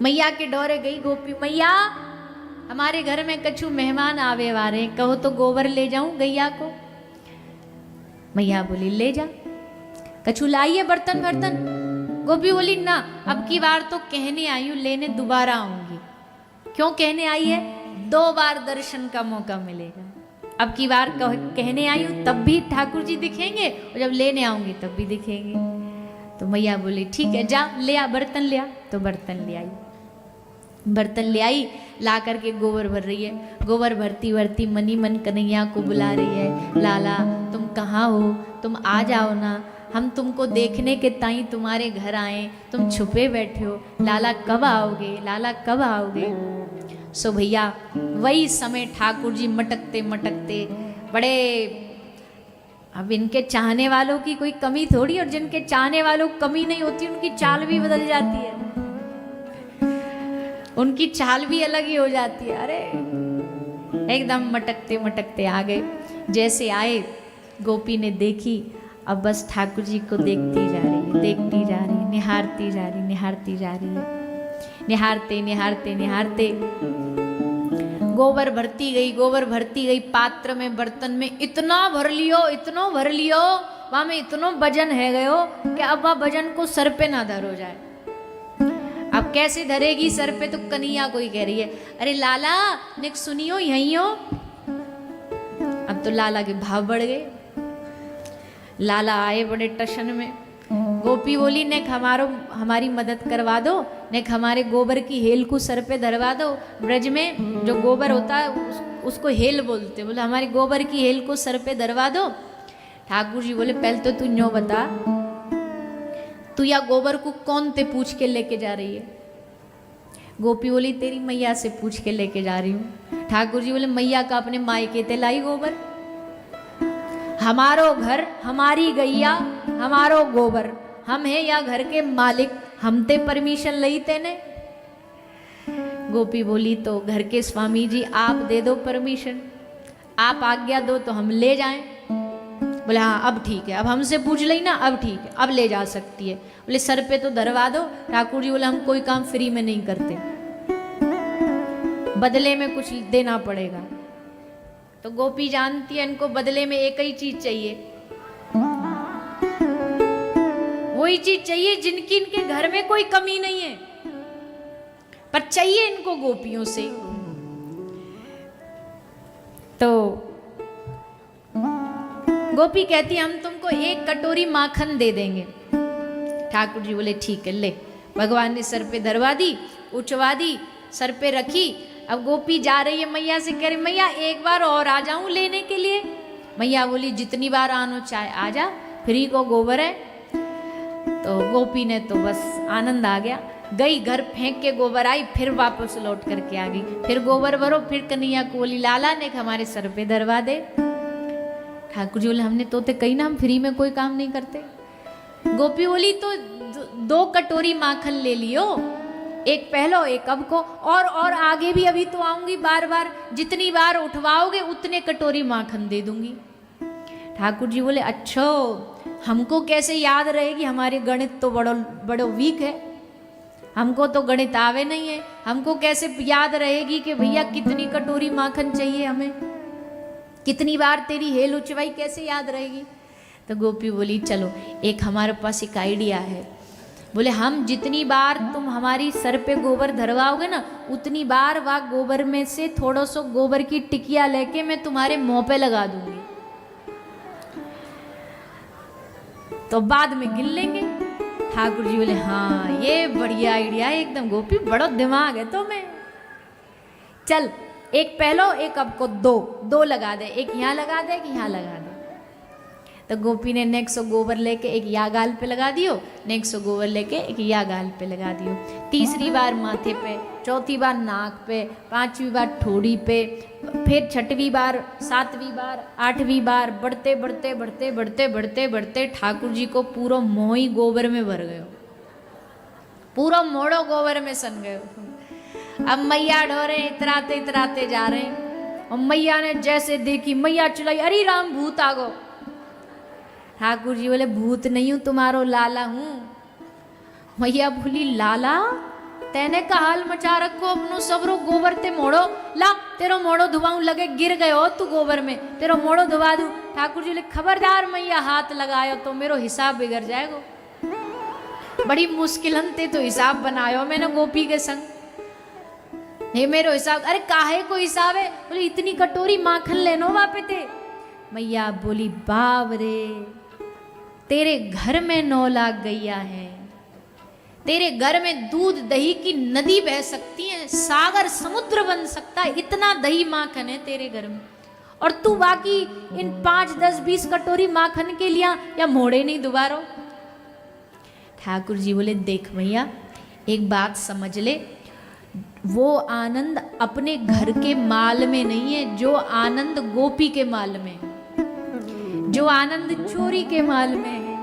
मैया के डोरे गई गोपी, मैया हमारे घर में कछु मेहमान आवे वारे, कहो तो गोबर ले जाऊं गैया को। मैया बोली ले जा, कछु लाइए बर्तन बर्तन। गोपी बोली ना, अब की बार तो कहने आई हूं, लेने दोबारा आऊंगी। क्यों कहने आई है? 2 बार दर्शन का मौका मिलेगा। अब की बार कहने आई हूं तब भी ठाकुर जी दिखेंगे, और जब लेने आऊंगी तब भी दिखेंगे। तो मैया बोली ठीक है जा ले आ, बर्तन ले आ। तो बर्तन ले आई, बर्तन ले आई, ला करके गोबर भर रही है। गोबर भरती भरती मनी मन कन्हैया को बुला रही है, लाला तुम कहाँ हो, तुम आ जाओ ना, हम तुमको देखने के ताई तुम्हारे घर आए, तुम छुपे बैठे हो, लाला कब आओगे, लाला कब आओगे। सो भैया वही समय ठाकुर जी मटकते मटकते बड़े, अब इनके चाहने वालों की कोई कमी थोड़ी, और जिनके चाहने वालों की कमी नहीं होती उनकी चाल भी बदल जाती है, उनकी चाल भी अलग ही हो जाती है। अरे एकदम मटकते मटकते आ गए। जैसे आए गोपी ने देखी, अब बस ठाकुर जी को देखती जा रही है, देखती जा रही है, निहारती जा रही, निहारती जा रही है। निहारते निहारते निहारते गोबर भरती गई, गोबर भरती गई, पात्र में बर्तन में इतना भर लियो, इतना भर लियो, वहां में इतनो वजन है गयो कि अब वह वजन को सर पे ना धरो जाए। अब कैसे धरेगी सर पे? तो कन्हैया कोई कह रही है, अरे लाला ने सुनियो यहीं हो। अब तो लाला के भाव बढ़ गए, लाला आए बड़े टशन में। गोपी बोली ने हमारी मदद करवा दो, ने हमारे गोबर की हेल को सर पे धरवा दो। ब्रज में जो गोबर होता है उसको हेल बोलते, बोले हमारे गोबर की हेल को सर पे धरवा दो। ठाकुर जी बोले पहले तो तू न्यो बता, तू या गोबर को कौन ते पूछ के लेके जा रही है? गोपी बोली तेरी मैया से पूछ के लेके जा रही हूँ। ठाकुर जी बोले मैया का अपने मायके ते लाई गोबर, हमारो घर हमारी गैया हमारो गोबर, हम है या घर के मालिक, हम ते परमिशन लई तेने। गोपी बोली तो घर के स्वामी जी आप दे दो परमिशन, आप आज्ञा दो तो हम ले जाएं। बोले हाँ अब ठीक है, अब हमसे पूछ ली ना, अब ठीक है, अब ले जा सकती है। बोले सर पे तो धरवा दो। ठाकुर जी बोले हम कोई काम फ्री में नहीं करते, बदले में कुछ देना पड़ेगा। तो गोपी जानती है इनको बदले में एक ही चीज चाहिए, वही चीज चाहिए जिनकी इनके घर में कोई कमी नहीं है, पर चाहिए इनको गोपियों से। तो गोपी कहती हम तुमको 1 कटोरी माखन दे देंगे। ठाकुर जी बोले ठीक है ले। भगवान ने सर पे धरवा दी, उठवा दी, सर पे रखी। अब गोपी जा रही है मैया से, कह रही मैया एक बार और आ जाऊं लेने के लिए। मैया बोली जितनी बार आनो चाहे आ जा, फ्री को गोबर है। तो गोपी ने तो बस आनंद आ गया, गई घर फेंक के गोबर आई, फिर वापस लौट करके आ गई। फिर गोबर भरो, फिर कन्हैया को बोली लाला ने हमारे सर पे धरवा दे। ठाकुर जी बोले हमने तो कही ना हम फ्री में कोई काम नहीं करते। गोपी बोली तो 2 कटोरी माखन ले लियो, एक पहलो एक अब को, और आगे भी अभी तो आऊंगी बार बार, जितनी बार उठवाओगे उतने कटोरी माखन दे दूंगी। ठाकुर जी बोले अच्छो हमको कैसे याद रहेगी, हमारे गणित तो बड़ो वीक है, हमको तो गणित आवे नहीं है, हमको कैसे याद रहेगी कि भैया कितनी कटोरी माखन चाहिए हमें, कितनी बार तेरी हेल उचवाई कैसे याद रहेगी। तो गोपी बोली चलो एक हमारे पास एक आइडिया है। बोले हम जितनी बार तुम हमारी सर पे गोबर धरवाओगे ना, उतनी बार वह गोबर में से थोड़ा सा गोबर की टिकिया लेके मैं तुम्हारे मुंह पे लगा दूंगी, तो बाद में गिन लेंगे। ठाकुर जी बोले हाँ ये बढ़िया आइडिया है एकदम, गोपी बड़ा दिमाग है तो मैं चल एक पहलो एक अब को 2 लगा दे, एक यहाँ लगा दे, एक यहाँ लगा दे। तो गोपी ने नेक्स्ट गोबर लेके एक या गाल पे लगा दियो, नेक्स्ट गोबर लेके एक या गाल पे लगा दियो। तीसरी बार माथे पे, चौथी बार नाक पे, 5वीं बार ठोड़ी पे, फिर 6वीं बार, 7वीं बार, 8वीं बार, बढ़ते बढ़ते बढ़ते बढ़ते बढ़ते बढ़ते ठाकुर जी को पूरा मोही गोबर में भर गयो, पूरा मोड़ो गोबर में सन गयो। अब मैया ढोरे इतराते इतराते जा रहे हैं, और मैया ने जैसे देखी मैया चिल्लाई अरे राम भूत आ गो। ठाकुर जी बोले भूत नहीं हूं तुम्हारो लाला हूं। मैया बोली लाला तेने का हाल मचा रखो अपनो सबरो गोबर ते मोड़ो, ला तेरो मोड़ो धुआं लगे, गिर गयो तू गोबर में, तेरो मोड़ो धुआ दू। ठाकुर जी बोले खबरदार मैया हाथ लगायो तो मेरो हिसाब बिगड़ जाएगो। बड़ी मुश्किलन ते तो हिसाब बनायो मैंने गोपी के संग, ये मेरो हिसाब। अरे काहे को हिसाब है? बोले इतनी कटोरी माखन लेनो वापे थे। मैया बोली बाप रे, तेरे घर में 9 लाख गैया है, तेरे घर में दूध दही की नदी बह सकती है, सागर समुद्र बन सकता है, इतना दही माखन है तेरे घर में, और तू बाकी इन 5, 10, 20 कटोरी माखन के लिए या मोड़े नहीं दोबारा। ठाकुर जी बोले देख मैया एक बात समझ ले, वो आनंद अपने घर के माल में नहीं है, जो आनंद गोपी के माल में, जो आनंद चोरी के माल में है,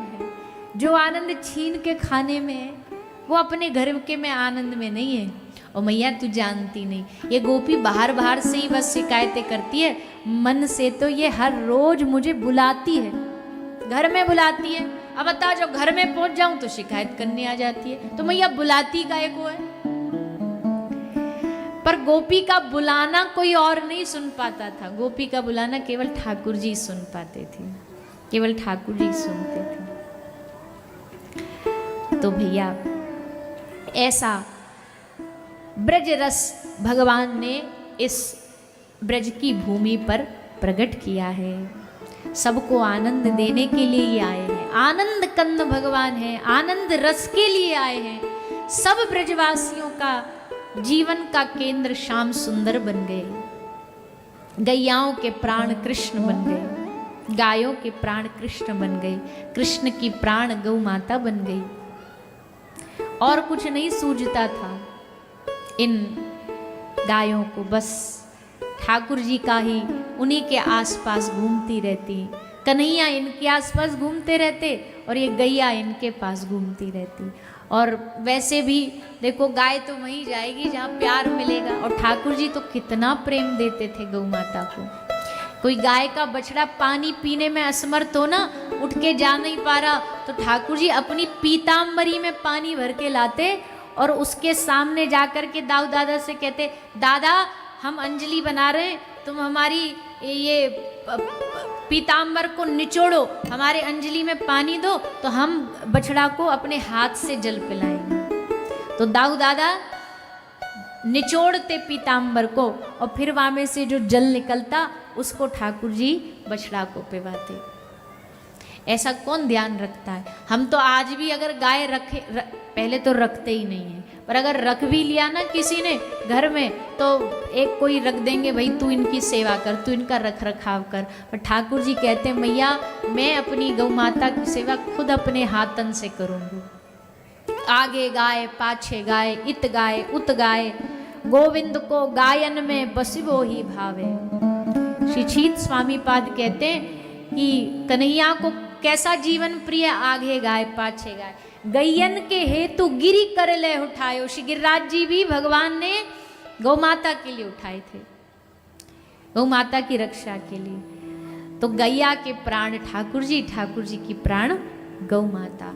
जो आनंद छीन के खाने में है, वो अपने घर के में आनंद में नहीं है। और मैया तू जानती नहीं, ये गोपी बाहर बाहर से ही बस शिकायतें करती है, मन से तो ये हर रोज मुझे बुलाती है, घर में बुलाती है। अब बता जब घर में पहुंच जाऊं तो शिकायत करने आ जाती है, तो मैया बुलाती काहे को है? पर गोपी का बुलाना कोई और नहीं सुन पाता था, गोपी का बुलाना केवल ठाकुर जी सुन पाते थे, केवल ठाकुर जी सुनते थे। तो भैया ऐसा ब्रज रस भगवान ने इस ब्रज की भूमि पर प्रकट किया है, सबको आनंद देने के लिए ही आए हैं। आनंद कंद भगवान है, आनंद रस के लिए आए हैं। सब ब्रजवासियों का जीवन का केंद्र श्याम सुंदर बन गए, गैयाओं के प्राण कृष्ण बन गए, गायों के प्राण कृष्ण बन गए, कृष्ण की प्राण गौ माता बन गई। और कुछ नहीं सूझता था इन गायों को, बस ठाकुर जी का ही उन्हीं के आसपास घूमती रहती, कन्हैया इनके आसपास घूमते रहते और ये गैया इनके पास घूमती रहती। और वैसे भी देखो गाय तो वहीं जाएगी जहाँ प्यार मिलेगा, और ठाकुर जी तो कितना प्रेम देते थे गौ माता को। कोई गाय का बछड़ा पानी पीने में असमर्थ हो ना, उठ के जा नहीं पा रहा, तो ठाकुर जी अपनी पीताम्बरी में पानी भर के लाते और उसके सामने जाकर के दाऊ दादा से कहते, दादा हम अंजलि बना रहे हैं, तुम हमारी ये पीताम्बर को निचोड़ो, हमारे अंजलि में पानी दो, तो हम बछड़ा को अपने हाथ से जल पिलाएंगे। तो दाऊ दादा निचोड़ते पीताम्बर को, और फिर वहाँ में से जो जल निकलता उसको ठाकुर जी बछड़ा को पिवाते। ऐसा कौन ध्यान रखता है? हम तो आज भी अगर गाय पहले तो रखते ही नहीं है, पर अगर रख भी लिया ना किसी ने घर में, तो एक कोई रख देंगे, भाई तू इनकी सेवा कर, तू इनका रख रखाव कर। पर ठाकुर जी कहते हैं मैया मैं अपनी गौ माता की सेवा खुद अपने हाथन से करूँगी। आगे गाय पाछे गाय, इत गाय उत गाय, गोविंद को गायन में बसिबो ही भावे। श्री छीत स्वामी पाद कहते हैं कि कन्हैया को कैसा जीवन प्रिय, आगे गाय पाछे गाय, गैयन के हेतु गिरी कर ले उठायो। श्री गिरिराज जी भी भगवान ने गौ माता के लिए उठाए थे, गौ माता की रक्षा के लिए। तो गैया के प्राण ठाकुर जी की प्राण गौ माता।